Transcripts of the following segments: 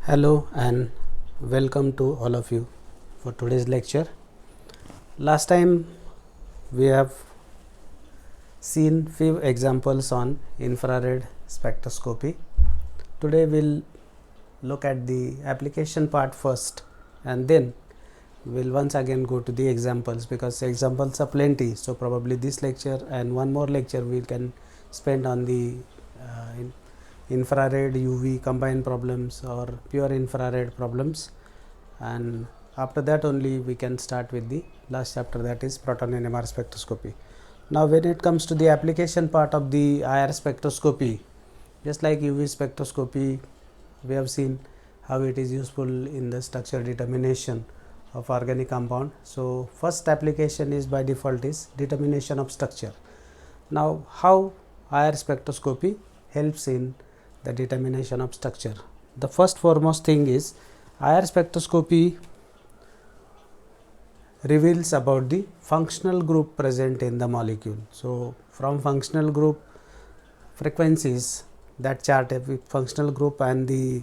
Hello and welcome to all of you for today's lecture. Last time we have seen few examples on infrared spectroscopy. Today we'll look at the application part first and then we'll once again go to the examples because examples are plenty. So probably this lecture and one more lecture we can spend on the infrared UV combined problems or pure infrared problems, and after that only we can start with the last chapter, that is proton NMR spectroscopy. Now when it comes to the application part of the IR spectroscopy, just like UV spectroscopy, we have seen how it is useful in the structure determination of organic compound. So first application is by default is determination of structure. Now how IR spectroscopy helps in the determination of structure? The first foremost thing is IR spectroscopy reveals about the functional group present in the molecule. So from functional group frequencies that chart every functional group and the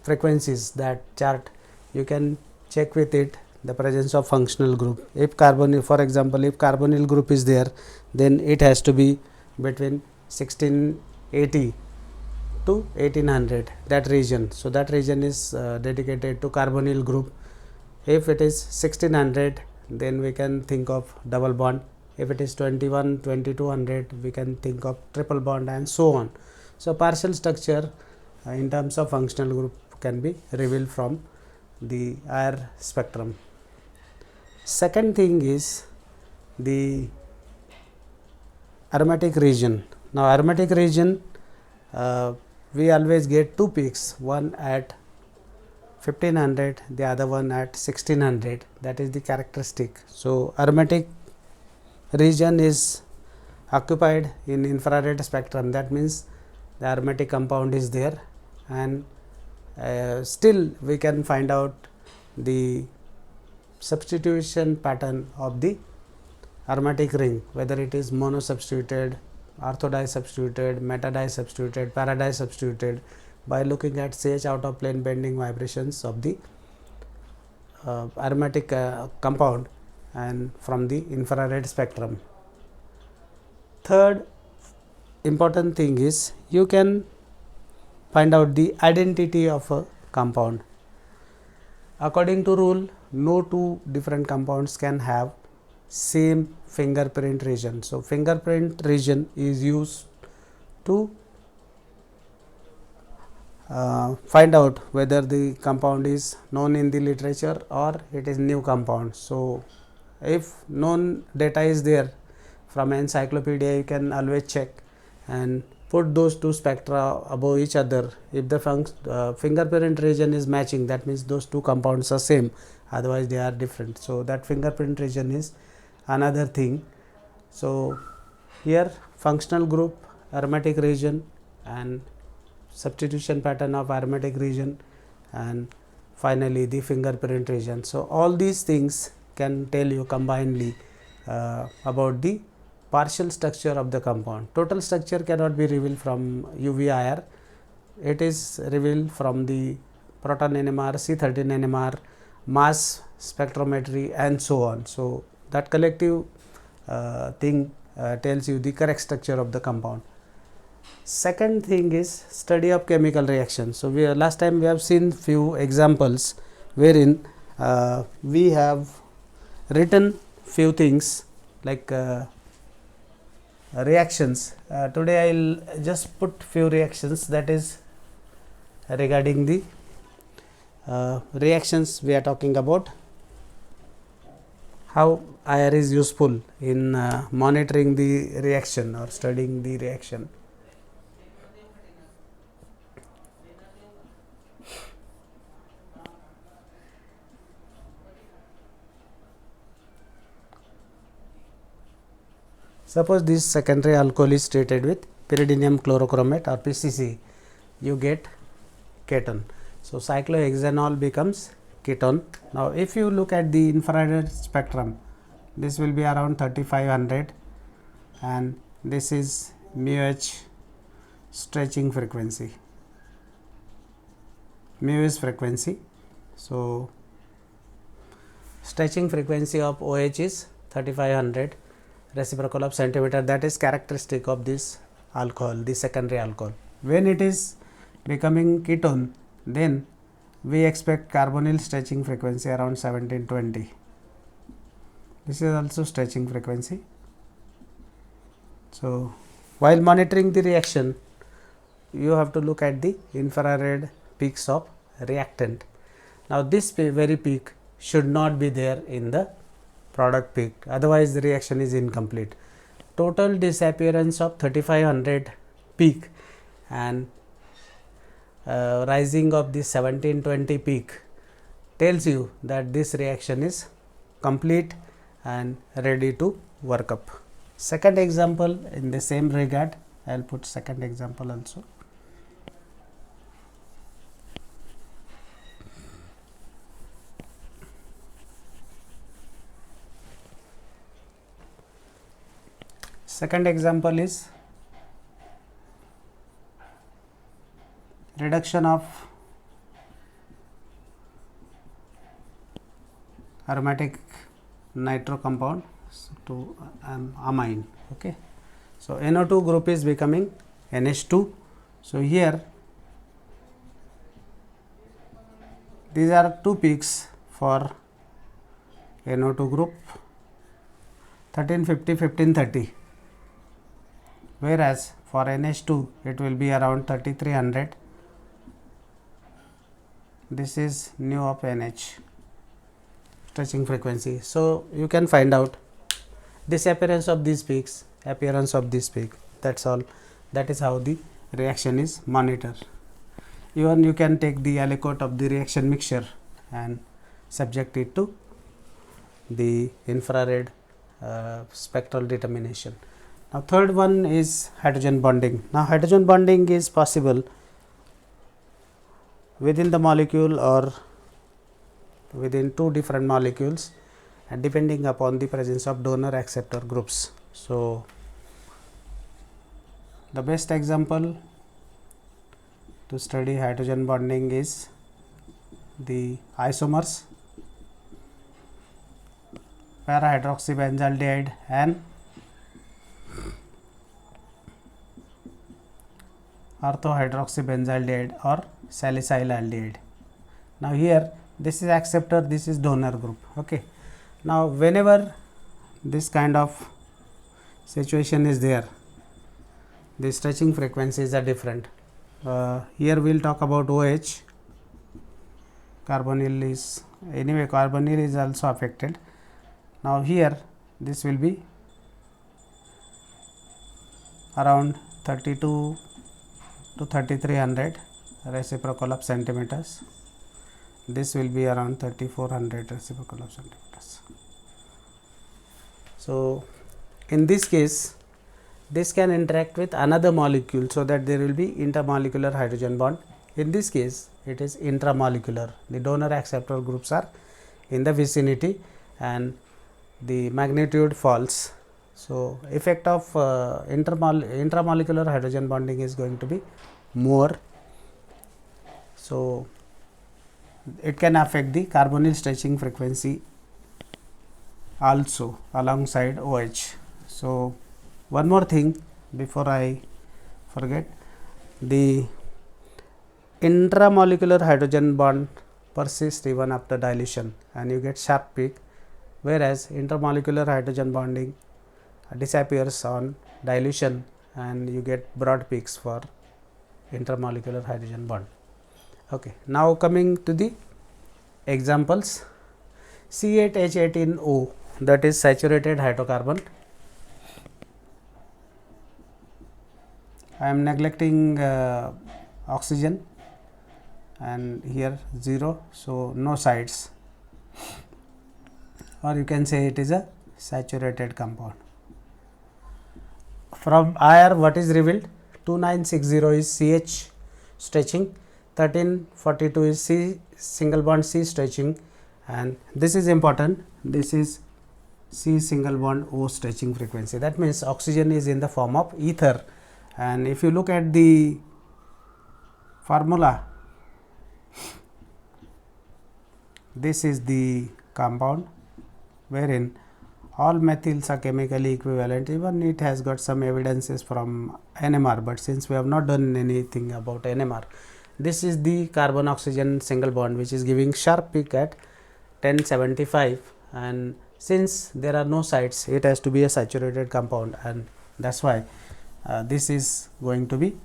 frequencies that chart, you can check with it the presence of functional group. If carbonyl, for example, if carbonyl group is there, then it has to be between 1680 to 1800, that region. So that region is dedicated to carbonyl group. If it is 1600, then we can think of double bond. If it is 2200, we can think of triple bond and so on. So partial structure in terms of functional group can be revealed from the IR spectrum. Second thing is the aromatic region. Now aromatic region, we always get two peaks, one at 1500, the other one at 1600, that is the characteristic. So aromatic region is occupied in infrared spectrum, that means the aromatic compound is there, and still we can find out the substitution pattern of the aromatic ring, whether it is mono substituted, ortho disubstituted, meta disubstituted, para disubstituted, by looking at CH out of plane bending vibrations of the aromatic compound and from the infrared spectrum. Third important thing is you can find out the identity of a compound. According to rule, no two different compounds can have same fingerprint region. So fingerprint region is used to find out whether the compound is known in the literature or it is new compound. So if known data is there from encyclopedia, you can always check and put those two spectra above each other. If the fingerprint region is matching, that means those two compounds are same, otherwise they are different. So that fingerprint region is another thing. So here functional group, aromatic region, and substitution pattern of aromatic region, and finally the fingerprint region. So all these things can tell you combinedly about the partial structure of the compound. Total structure cannot be revealed from UV-IR, it is revealed from the proton NMR, C13 NMR, mass spectrometry and so on. So that collective thing tells you the correct structure of the compound. Second thing is study of chemical reaction. So last time we have seen few examples wherein we have written few things like reactions. Today I will just put few reactions, that is regarding the reactions we are talking about, how IR is useful in monitoring the reaction or studying the reaction. Suppose this secondary alcohol is treated with pyridinium chlorochromate or PCC, you get ketone. So cyclohexanol becomes ketone. Now if you look at the infrared spectrum, this will be around 3500 and this is mu h stretching frequency. mu is frequency. So stretching frequency of OH is 3500 reciprocal of centimeter. That is characteristic of this alcohol, the secondary alcohol. When it is becoming ketone, then we expect carbonyl stretching frequency around 1720. This is also stretching frequency. So while monitoring the reaction, you have to look at the infrared peaks of reactant. Now this very peak should not be there in the product peak, otherwise the reaction is incomplete. Total disappearance of 3500 peak and rising of the 1720 peak tells you that this reaction is complete and ready to work up. Second example in the same regard, I will put second example also. Second example is reduction of aromatic nitro compound to amine. Okay. So NO2 group is becoming NH2. So here these are two peaks for NO2 group, 1350, 1530, whereas for NH2 it will be around 3300. This is nu of NH stretching frequency. So you can find out disappearance of these peaks, appearance of this peak. That's all. That is how the reaction is monitored. Even you can take the aliquot of the reaction mixture and subject it to the infrared spectral determination. Now third one is hydrogen bonding. Now hydrogen bonding is possible within the molecule or within two different molecules and depending upon the presence of donor acceptor groups. So the best example to study hydrogen bonding is the isomers para hydroxybenzaldehyde and orthohydroxybenzaldehyde or salicylaldehyde. Now here this is acceptor, this is donor group. Okay. Now whenever this kind of situation is there, the stretching frequencies are different. Here we will talk about OH. Carbonyl is anyway, carbonyl is also affected. Now here this will be around 32 to 3300 reciprocal of centimeters. This will be around 3400 reciprocal of centimeters. So in this case, this can interact with another molecule, so that there will be intermolecular hydrogen bond. In this case, it is intramolecular. The donor acceptor groups are in the vicinity and the magnitude falls. So effect of intramolecular hydrogen bonding is going to be more. So it can affect the carbonyl stretching frequency also alongside OH. So one more thing before I forget, the intramolecular hydrogen bond persists even after dilution and you get sharp peak, whereas intermolecular hydrogen bonding disappears on dilution and you get broad peaks for intermolecular hydrogen bond. Okay. Now coming to the examples, C8H18O, that is saturated hydrocarbon. I am neglecting oxygen and here 0, so no sides, or you can say it is a saturated compound. From IR what is revealed? 2960 is CH stretching, 1342 is C single bond C stretching, and this is important, this is C single bond O stretching frequency. That means oxygen is in the form of ether, and if you look at the formula this is the compound wherein all methyls are chemically equivalent. Even it has got some evidences from NMR, but since we have not done anything about NMR, this is the carbon oxygen single bond which is giving sharp peak at 1075, and since there are no sites, it has to be a saturated compound, and that is why this is going to be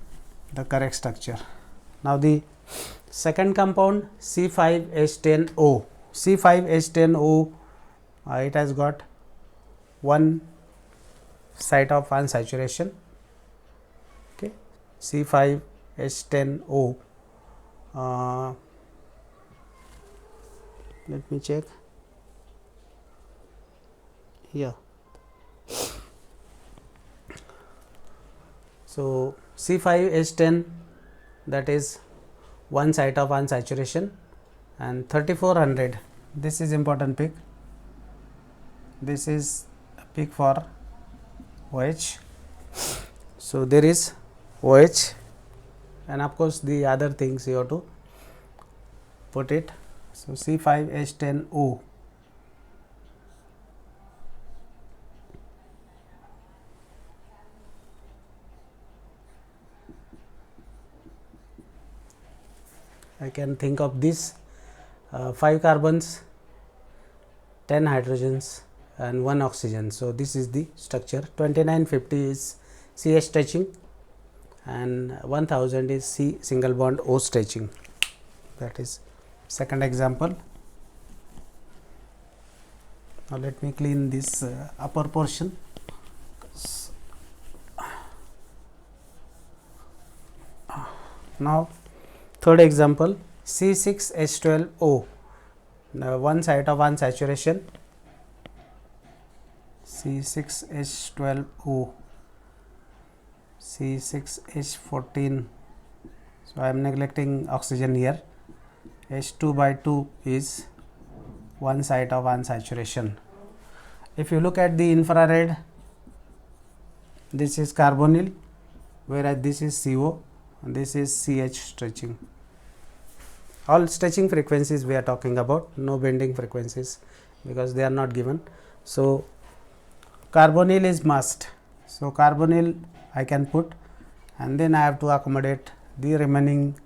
the correct structure. Now, the second compound C5H10O. C5H10O, it has got one site of unsaturation. Okay, C5H10O. Let me check. Yeah. So, C5H10, that is one site of unsaturation, and 3400, this is important peak. This is a peak for OH. So, there is OH, and of course, the other things you have to put it. So, C5H10O. I can think of this 5 carbons, 10 hydrogens and 1 oxygen. So, this is the structure. 2950 is CH stretching and 1000 is C single bond O stretching. That is second example. Now, let me clean this upper portion. Now, third example, C6H12O, one site of unsaturation, C6H12O, C6H14. So, I am neglecting oxygen here. H2/2 is one site of unsaturation. If you look at the infrared, this is carbonyl, whereas this is CO, and this is CH stretching. All stretching frequencies we are talking about, no bending frequencies because they are not given. So, carbonyl is must. So, carbonyl I can put, and then I have to accommodate the remaining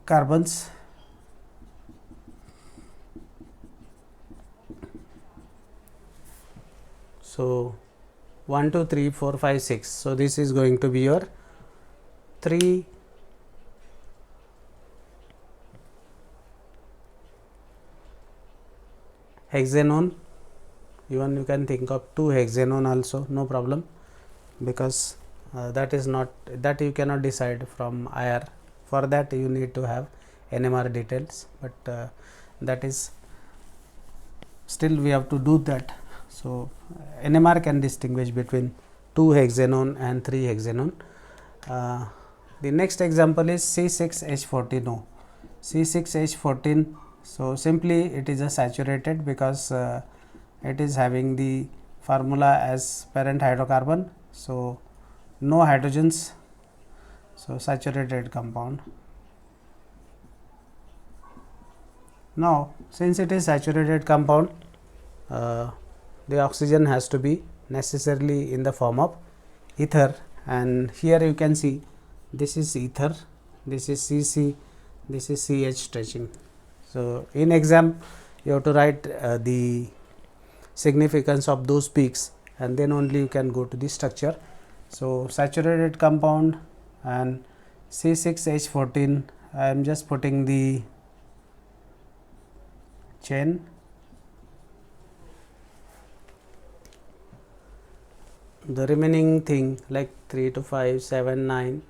carbons. So, 1, 2, 3, 4, 5, 6. So, this is going to be your 3 hexanone. Even you can think of 2 hexanone also, no problem, because that is not, that you cannot decide from IR. For that you need to have NMR details, but that is still we have to do that. So, NMR can distinguish between 2 hexanone and 3 hexanone. The next example is C6H14O. C6H14, so simply it is a saturated because it is having the formula as parent hydrocarbon. So, no hydrogens, so saturated compound. Now, since it is saturated compound, the oxygen has to be necessarily in the form of ether, and here you can see this is ether, this is CC, this is CH stretching. So, in exam you have to write the significance of those peaks, and then only you can go to the structure. So, saturated compound and C6H14, I am just putting the chain. The remaining thing like 3 to 5, 7, 9,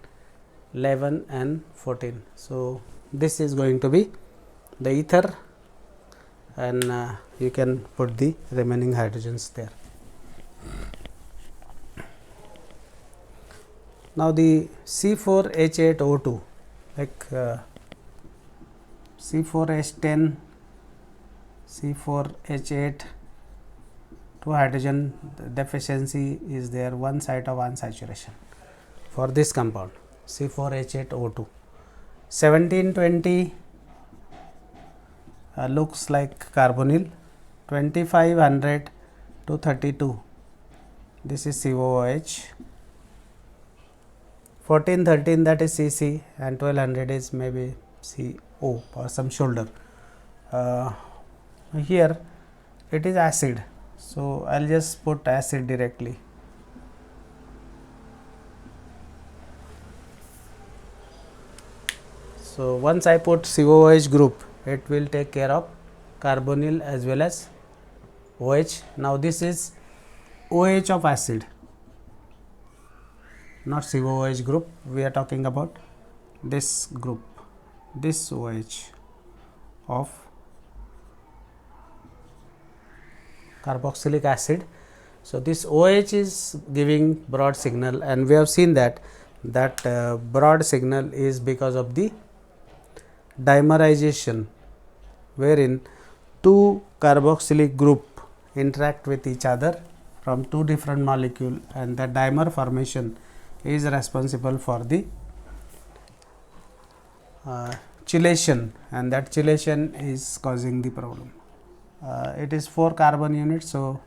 11 and 14. So, this is going to be the ether, and you can put the remaining hydrogens there. Now, the C4H8O2, like C4H10, C4H8, 2 hydrogen deficiency is there, one site of unsaturation for this compound C4H8O2. 1720 looks like carbonyl. 2500 to 32, this is COOH. 1413, that is CC, and 1200 is maybe CO or some shoulder. Here it is acid, so I'll just put acid directly. So once I put COOH group, it will take care of carbonyl as well as OH. Now this is OH of acid, not COOH group. We are talking about this group, this OH of carboxylic acid. So this OH is giving broad signal, and we have seen that broad signal is because of the dimerization, wherein two carboxylic group interact with each other from two different molecule, and the dimer formation is responsible for the chelation, and that chelation is causing the problem. It is 4 carbon units, so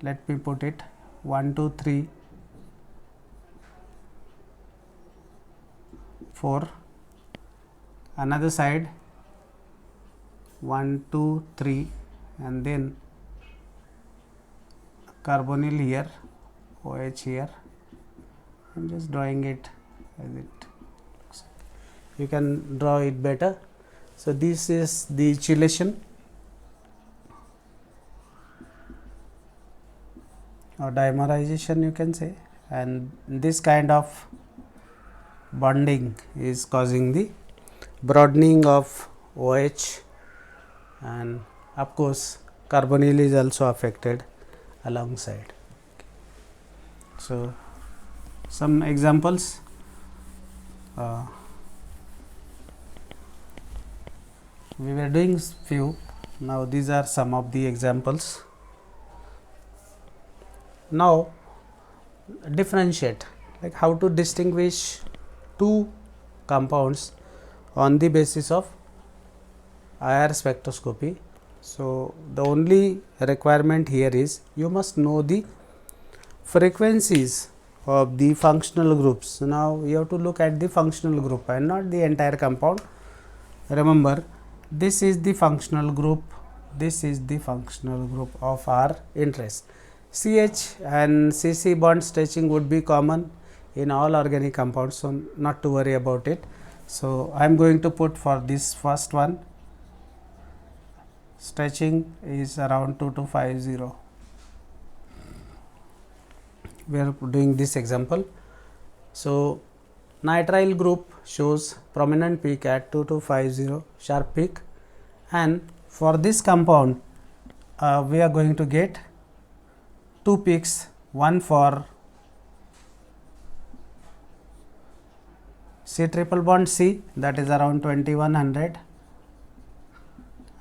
let me put it 1 2 3 4, another side 1 2 3, and then carbonyl here, OH here. I am just drawing it as it looks. You can draw it better. So this is the chelation or dimerization, you can say, and this kind of bonding is causing the broadening of OH, and of course carbonyl is also affected alongside. So some examples. We were doing few, now these are some of the examples. Now differentiate, like how to distinguish two compounds on the basis of IR spectroscopy. So the only requirement here is you must know the frequencies of the functional groups. So now you have to look at the functional group and not the entire compound. Remember, this is the functional group, this is the functional group of our interest. CH and CC bond stretching would be common in all organic compounds, so not to worry about it. So I am going to put for this first one, stretching is around 2250. We are doing this example. So nitrile group shows prominent peak at 2250, sharp peak, and for this compound we are going to get two peaks, one for C triple bond C, that is around 2100,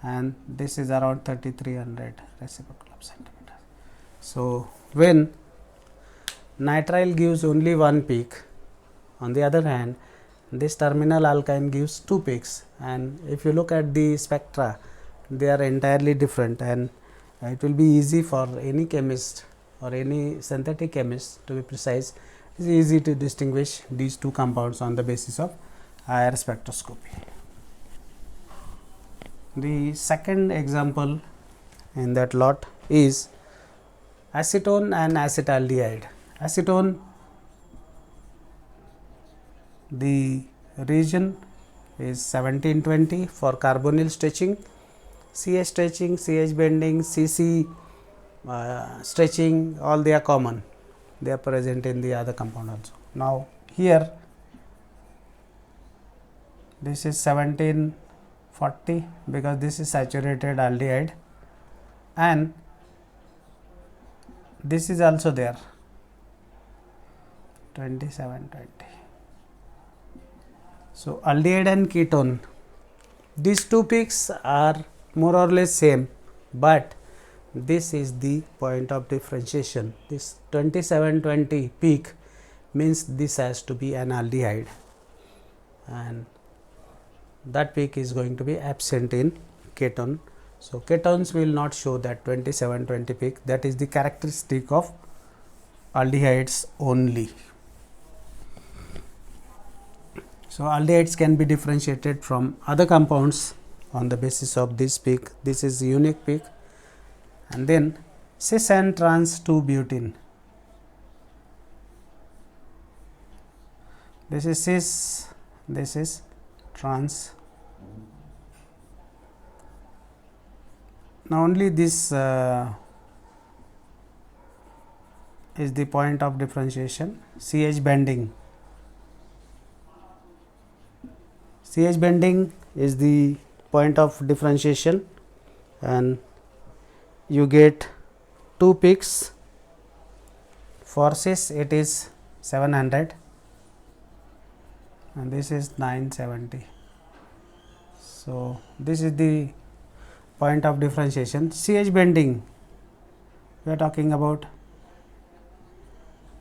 and this is around 3300 reciprocal of centimeter. So when nitrile gives only one peak, on the other hand this terminal alkyne gives two peaks, and if you look at the spectra, they are entirely different, and it will be easy for any chemist or any synthetic chemist, to be precise, it is easy to distinguish these two compounds on the basis of IR spectroscopy. The second example in that lot is acetone and acetaldehyde. Acetone, the region is 1720 for carbonyl stretching, CH stretching, CH bending, CC stretching, all they are common, they are present in the other compound also. Now here this is 1740 because this is saturated aldehyde, and this is also there 2720. So aldehyde and ketone, these two peaks are more or less same, but this is the point of differentiation. This 2720 peak means this has to be an aldehyde, and that peak is going to be absent in ketone. So ketones will not show that 2720 peak. That is the characteristic of aldehydes only. So aldehydes can be differentiated from other compounds on the basis of this peak. This is unique peak. And then cis and trans 2-butene. This is cis, this is trans. Now only this is the point of differentiation. CH bending. CH bending is the point of differentiation, and you get 2 peaks. For cis it is 700 and this is 970. So this is the point of differentiation. CH bending, we are talking about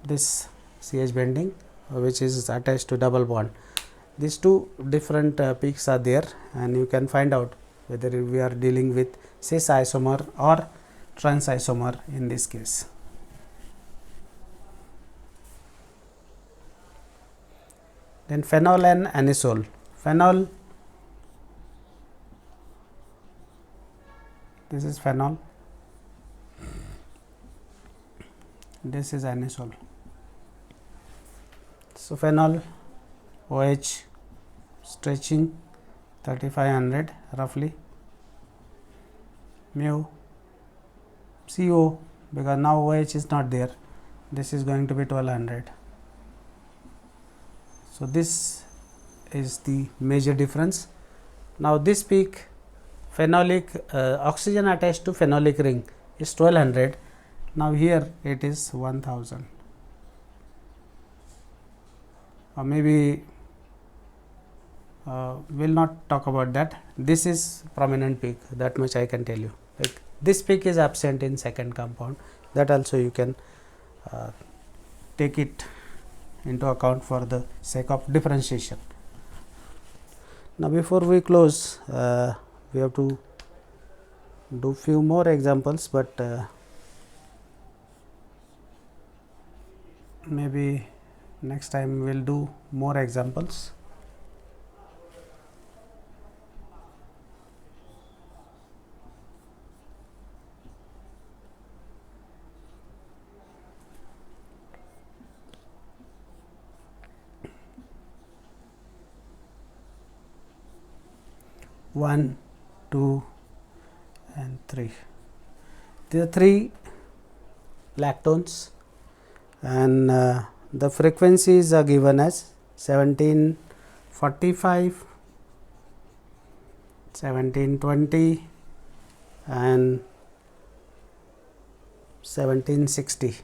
this CH bending, which is attached to double bond. These two different peaks are there, and you can find out whether we are dealing with cis isomer or trans isomer in this case. Then phenol and anisole. Phenol, this is phenol, this is anisole. So phenol OH stretching 3500 roughly, mu CO, because now OH is not there, this is going to be 1200. So this is the major difference. Now this peak, phenolic oxygen attached to phenolic ring is 1200. Now here it is 1000, or maybe will not talk about that. This is prominent peak, that much I can tell you. Like this peak is absent in second compound, that also you can take it into account for the sake of differentiation. Now before we close, we have to do few more examples, but maybe next time we will do more examples. One, 2 and 3. There are 3 lactones, and the frequencies are given as 1745, 1720 and 1760.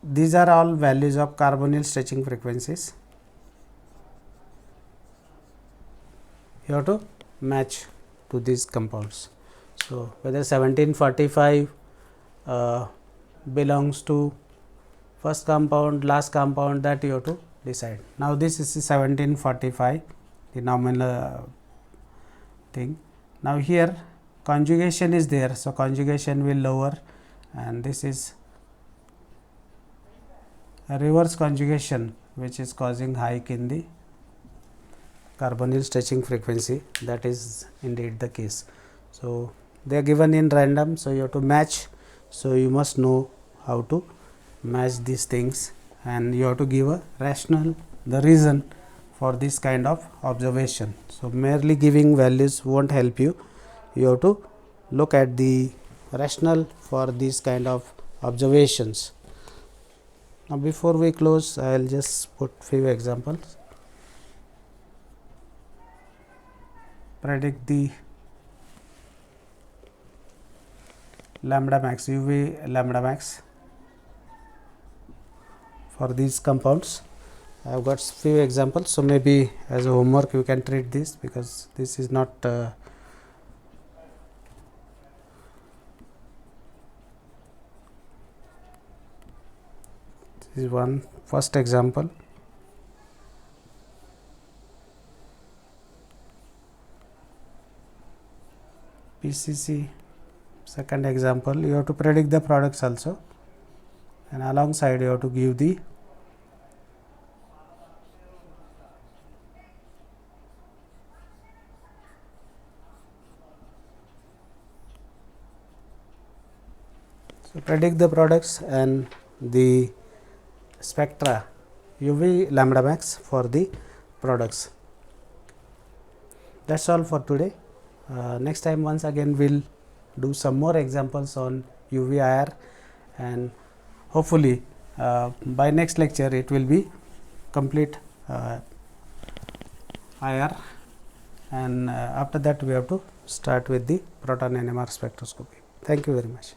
These are all values of carbonyl stretching frequencies. You have to match to these compounds. So whether 1745 belongs to first compound, last compound, that you have to decide. Now this is 1745, the nominal thing. Now here conjugation is there, so conjugation will lower, and this is a reverse conjugation which is causing hike in the carbonyl stretching frequency. That is indeed the case. So they are given in random, so you have to match. So you must know how to match these things, and you have to give a rationale, the reason for this kind of observation. So merely giving values won't help you. You have to look at the rationale for these kind of observations. Now before we close, I will just put few examples. Predict the lambda max, UV lambda max for these compounds. I have got few examples, so maybe as a homework you can treat this, because this is not this is one first example. PCC second example, you have to predict the products also, and alongside you have to give the predict the products and the spectra UV lambda max for the products. That's all for today. Next time once again we'll do some more examples on UV IR, and hopefully by next lecture it will be complete IR, and after that we have to start with the proton NMR spectroscopy. Thank you very much.